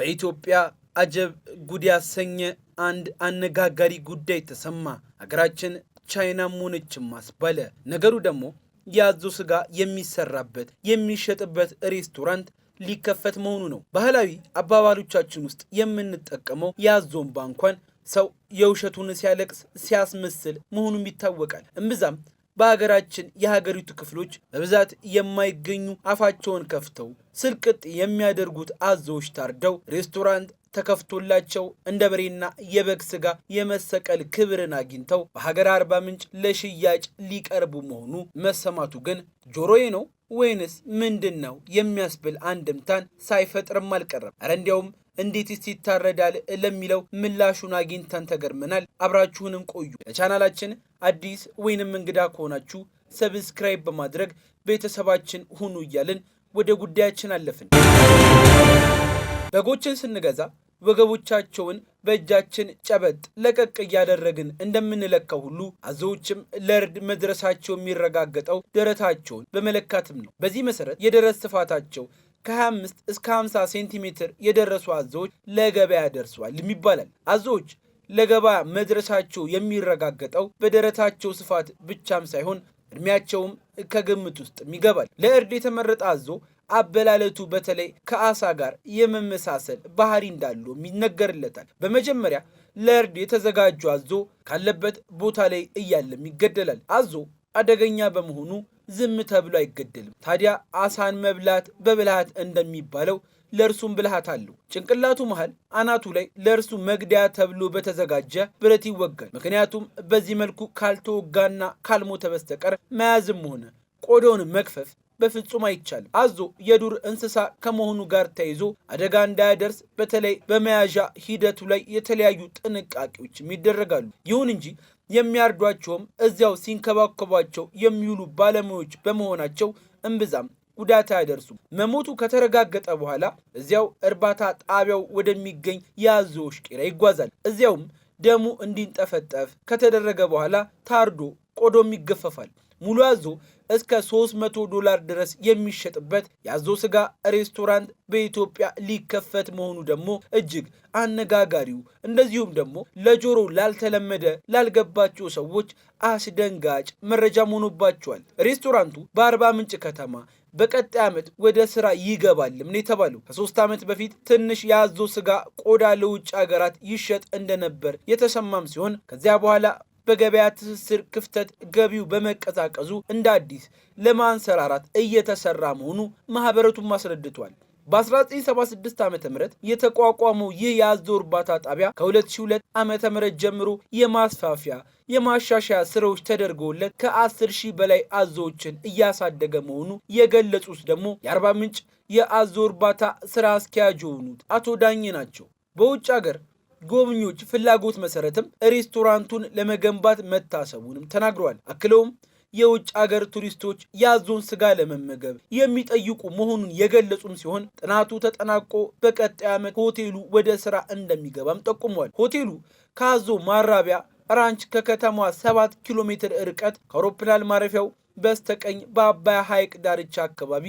በኢትዮጵያ አጀብ ጉድ ያሰኘ አንድ አነጋጋሪ ጉዳይ ተሰማ። ሀገራችን ቻይናም ሆነችም አስባለ። ነገሩ ደግሞ የአዞ ስጋ የሚሰራበት የሚሸጥበት ሬስቶራንት ሊከፈት መሆኑ ነው። ባህላዊ አባባሎቻችን ውስጥ የምንጠቀመው የአዞ እንባ እንኳን ሰው የውሸቱን ሲያለቅስ ሲያስመስል መሆኑም ይታወቃል። እምብዛም በሀገራችን የሀገሪቱ ክፍሎች በብዛት የማይገኙ አፋቸውን ከፍተው ስልቅጥ የሚያደርጉት አዞዎች ታርደው ሬስቶራንት ተከፍቶላቸው እንደ በሬና የበግ ስጋ የመሰቀል ክብርን አግኝተው በሀገር አርባ ምንጭ ለሽያጭ ሊቀርቡ መሆኑ መሰማቱ ግን ጆሮዬ ነው ወይንስ ምንድነው የሚያስብል አንድምታን ሳይፈጥርም አልቀረም። አረ እንዲያውም እንዴትስ ይታረዳል ለሚለው ምላሹን አግኝተን ተገርመናል። አብራችሁንም ቆዩ። ለቻናላችን አዲስ ወይንም እንግዳ ከሆናችሁ ሰብስክራይብ በማድረግ ቤተሰባችን ሁኑ እያልን ወደ ጉዳያችን አለፍን። በጎችን ስንገዛ ወገቦቻቸውን በእጃችን ጨበጥ ለቀቅ እያደረግን እንደምንለካው ሁሉ አዞዎችም ለእርድ መድረሳቸው የሚረጋገጠው ደረታቸውን በመለካትም ነው። በዚህ መሰረት የደረት ስፋታቸው ከ25 እስከ 50 ሴንቲሜትር የደረሱ አዞዎች ለገበያ ደርሰዋል ይባላል። አዞዎች ለገበያ መድረሳቸው የሚረጋገጠው በደረታቸው ስፋት ብቻም ሳይሆን እድሜያቸውም ከግምት ውስጥ ይገባል። ለእርድ የተመረጠ አዞ አበላለቱ በተለይ ከአሳ ጋር የመመሳሰል ባህሪ እንዳለው ይነገርለታል። በመጀመሪያ ለእርድ የተዘጋጁ አዞ ካለበት ቦታ ላይ እያለም ይገደላል። አዞ አደገኛ በመሆኑ ዝም ተብሎ አይገደልም። ታዲያ አሳን መብላት በብልሃት እንደሚባለው ለእርሱም ብልሃት አለው። ጭንቅላቱ መሃል አናቱ ላይ ለእርሱ መግደያ ተብሎ በተዘጋጀ ብረት ይወጋል። ምክንያቱም በዚህ መልኩ ካልተወጋና ካልሞተ በስተቀር መያዝም ሆነ ቆዳውን መክፈፍ በፍጹም አይቻልም። አዞ የዱር እንስሳ ከመሆኑ ጋር ተይዞ አደጋ እንዳያደርስ በተለይ በመያዣ ሂደቱ ላይ የተለያዩ ጥንቃቄዎችም ይደረጋሉ። ይሁን እንጂ የሚያርዷቸውም እዚያው ሲንከባከቧቸው የሚውሉ ባለሙያዎች በመሆናቸው እምብዛም ጉዳት አያደርሱም። መሞቱ ከተረጋገጠ በኋላ እዚያው እርባታ ጣቢያው ወደሚገኝ የአዞዎች ቄራ ይጓዛል። እዚያውም ደሙ እንዲንጠፈጠፍ ከተደረገ በኋላ ታርዶ ቆዳውም ይገፈፋል። ሙሉ አዞ እስከ $300 ድረስ የሚሸጥበት የአዞ ስጋ ሬስቶራንት በኢትዮጵያ ሊከፈት መሆኑ ደግሞ እጅግ አነጋጋሪው እንደዚሁም ደግሞ ለጆሮ ላልተለመደ ላልገባቸው ሰዎች አስደንጋጭ መረጃ ሆኖባቸዋል። ሬስቶራንቱ በአርባ ምንጭ ከተማ በቀጣይ ዓመት ወደ ስራ ይገባልም ነው የተባለው። ከ3 ዓመት በፊት ትንሽ የአዞ ስጋ ቆዳ ለውጭ ሀገራት ይሸጥ እንደነበር የተሰማም ሲሆን ከዚያ በኋላ በገበያ ትስስር ክፍተት ገቢው በመቀዛቀዙ እንደ አዲስ ለማንሰራራት እየተሰራ መሆኑ ማህበረቱን አስረድቷል። በ1976 ዓ.ም የተቋቋመው ይህ የአዞ እርባታ ጣቢያ ከ2002 ዓ.ም ጀምሮ የማስፋፊያ የማሻሻያ ስራዎች ተደርገውለት ከ10,000 በላይ አዞዎችን እያሳደገ መሆኑ የገለጹት ደግሞ የአርባ ምንጭ የአዞ እርባታ ስራ አስኪያጅ የሆኑት አቶ ዳኜ ናቸው። በውጭ ሀገር ጎብኚዎች ፍላጎት መሰረትም ሬስቶራንቱን ለመገንባት መታሰቡንም ተናግረዋል። አክለውም የውጭ ሀገር ቱሪስቶች የአዞን ስጋ ለመመገብ የሚጠይቁ መሆኑን የገለጹም ሲሆን ጥናቱ ተጠናቆ በቀጣይ ዓመት ሆቴሉ ወደ ስራ እንደሚገባም ጠቁመዋል። ሆቴሉ ከአዞ ማራቢያ ራንች ከከተማዋ 7 ኪሎ ሜትር ርቀት ከአውሮፕላን ማረፊያው በስተቀኝ በአባያ ሐይቅ ዳርቻ አካባቢ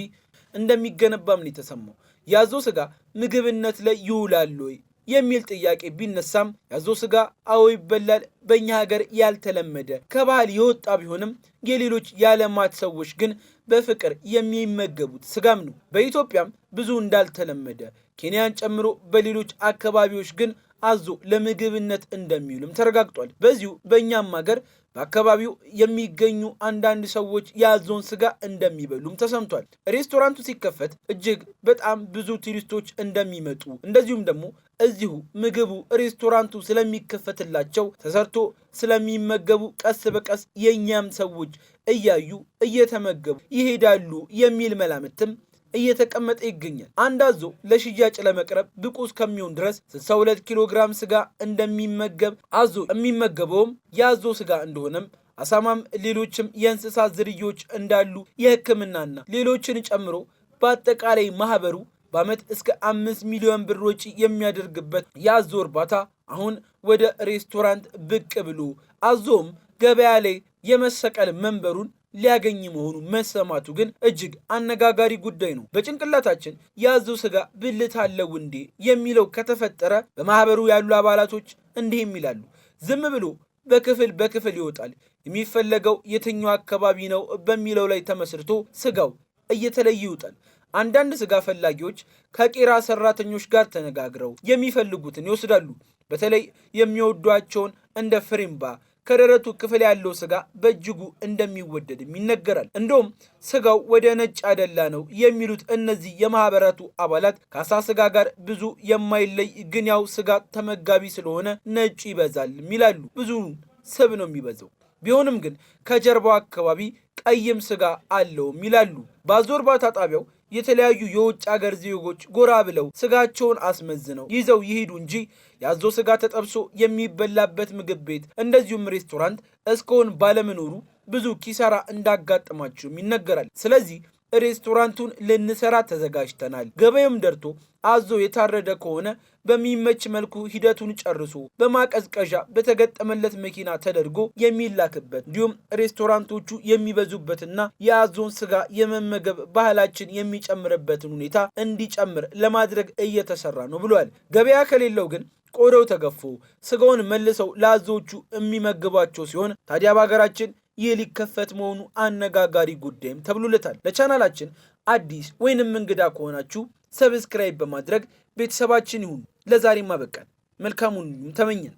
እንደሚገነባም ነው የተሰማው። የአዞ ስጋ ምግብነት ላይ ይውላል ወይ የሚል ጥያቄ ቢነሳም የአዞ ስጋ አዎ ይበላል። በእኛ ሀገር ያልተለመደ ከባህል የወጣ ቢሆንም የሌሎች የዓለማት ሰዎች ግን በፍቅር የሚመገቡት ስጋም ነው። በኢትዮጵያም ብዙ እንዳልተለመደ ኬንያን ጨምሮ በሌሎች አካባቢዎች ግን አዞ ለምግብነት እንደሚውልም ተረጋግጧል። በዚሁ በእኛም ሀገር በአካባቢው የሚገኙ አንዳንድ ሰዎች የአዞን ስጋ እንደሚበሉም ተሰምቷል። ሬስቶራንቱ ሲከፈት እጅግ በጣም ብዙ ቱሪስቶች እንደሚመጡ እንደዚሁም ደግሞ እዚሁ ምግቡ ሬስቶራንቱ ስለሚከፈትላቸው ተሰርቶ ስለሚመገቡ ቀስ በቀስ የኛም ሰዎች እያዩ እየተመገቡ ይሄዳሉ የሚል መላምትም እየተቀመጠ ይገኛል። አንድ አዞ ለሽያጭ ለመቅረብ ብቁ እስከሚሆን ድረስ 62 ኪሎ ግራም ስጋ እንደሚመገብ አዞ የሚመገበውም የአዞ ስጋ እንደሆነም አሳማም ሌሎችም የእንስሳት ዝርዮች እንዳሉ የሕክምናና ሌሎችን ጨምሮ በአጠቃላይ ማህበሩ በዓመት እስከ 5 ሚሊዮን ብር ወጪ የሚያደርግበት የአዞ እርባታ አሁን ወደ ሬስቶራንት ብቅ ብሎ አዞም ገበያ ላይ የመሰቀል መንበሩን ሊያገኝ መሆኑ መሰማቱ ግን እጅግ አነጋጋሪ ጉዳይ ነው። በጭንቅላታችን የአዞ ስጋ ብልት አለው እንዴ የሚለው ከተፈጠረ በማህበሩ ያሉ አባላቶች እንዲህ ይላሉ። ዝም ብሎ በክፍል ይወጣል። የሚፈለገው የትኛው አካባቢ ነው በሚለው ላይ ተመስርቶ ስጋው እየተለየ ይወጣል። አንዳንድ ስጋ ፈላጊዎች ከቄራ ሰራተኞች ጋር ተነጋግረው የሚፈልጉትን ይወስዳሉ። በተለይ የሚወዷቸውን እንደ ፍሬምባ ከደረቱ ክፍል ያለው ስጋ በእጅጉ እንደሚወደድም ይነገራል። እንደውም ስጋው ወደ ነጭ ያደላ ነው የሚሉት እነዚህ የማህበራቱ አባላት ከአሳ ስጋ ጋር ብዙ የማይለይ ግን ያው ስጋ ተመጋቢ ስለሆነ ነጩ ይበዛል ይላሉ። ብዙውን ስብ ነው የሚበዛው። ቢሆንም ግን ከጀርባው አካባቢ ቀይም ስጋ አለው ይላሉ። በአዞ እርባታ ጣቢያው የተለያዩ የውጭ ሀገር ዜጎች ጎራ ብለው ስጋቸውን አስመዝነው ይዘው ይሄዱ እንጂ የአዞ ስጋ ተጠብሶ የሚበላበት ምግብ ቤት እንደዚሁም ሬስቶራንት እስካሁን ባለመኖሩ ብዙ ኪሳራ እንዳጋጠማቸውም ይነገራል። ስለዚህ ሬስቶራንቱን ልንሰራ ተዘጋጅተናል። ገበያም ደርቶ አዞ የታረደ ከሆነ በሚመች መልኩ ሂደቱን ጨርሶ በማቀዝቀዣ በተገጠመለት መኪና ተደርጎ የሚላክበት እንዲሁም ሬስቶራንቶቹ የሚበዙበትና የአዞን ስጋ የመመገብ ባህላችን የሚጨምርበትን ሁኔታ እንዲጨምር ለማድረግ እየተሰራ ነው ብሏል። ገበያ ከሌለው ግን ቆዳው ተገፎ ስጋውን መልሰው ለአዞቹ የሚመግቧቸው ሲሆን ታዲያ በሀገራችን ይህ ሊከፈት መሆኑ አነጋጋሪ ጉዳይም ተብሎለታል። ለቻናላችን አዲስ ወይንም እንግዳ ከሆናችሁ ሰብስክራይብ በማድረግ ቤተሰባችን ይሁኑ። ለዛሬማ በቃን። መልካሙን ተመኘን።